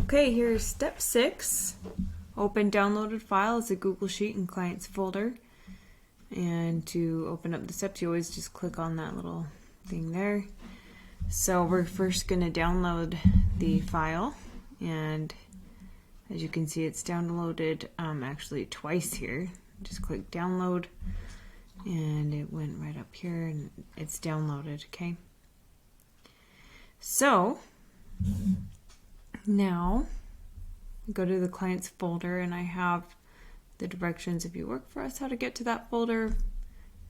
Okay, here's step 6. Open downloaded file as a Google Sheet in Clients folder. And to open up the steps, you always just click on that little thing there. So we're first going to download the file, and as you can see, it's downloaded actually twice here. Just click download, and it went right up here, and it's downloaded. Okay. So now go to the clients folder, and I have the directions if you work for us how to get to that folder.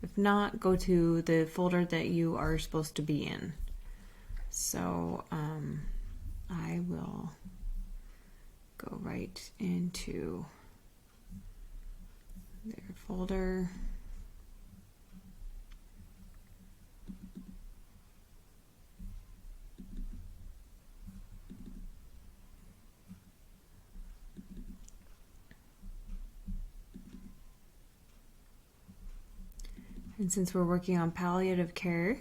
If not, go to the folder that you are supposed to be in. So I will go right into their folder. And since we're working on palliative care,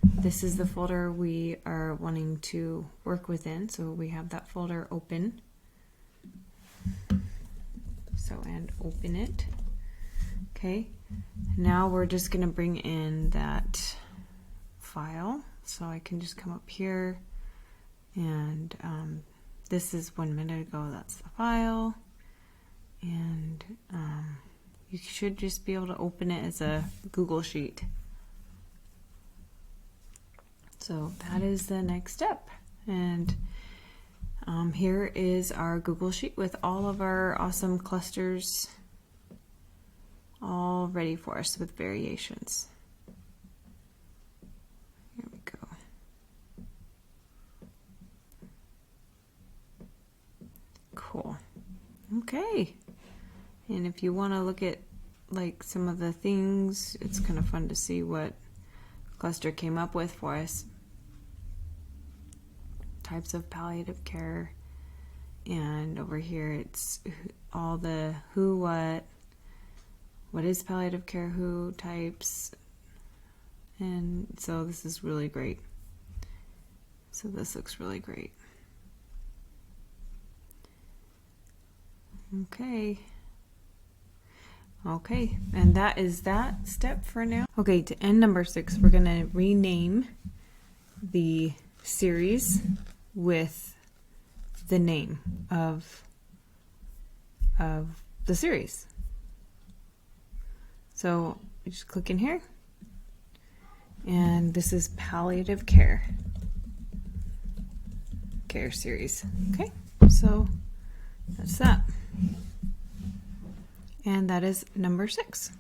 this is the folder we are wanting to work within. So we have that folder open. So, and open it. Okay. Now we're just going to bring in that file. So I can just come up here, and this is 1 minute ago. That's the file. And you should just be able to open it as a Google Sheet. So that is the next step. And here is our Google Sheet with all of our awesome clusters all ready for us with variations. Here we go. Cool. Okay. And if you want to look at like some of the things, it's kind of fun to see what cluster came up with for us. Types of palliative care, and over here it's all the who, what is palliative care, who, types, and so this is really great. So this looks really great. Okay, and that is that step for now. Okay, to end number 6, we're going to rename the series with the name of the series. So you just click in here, and this is palliative care series. Okay, so that's that. And that is number 6.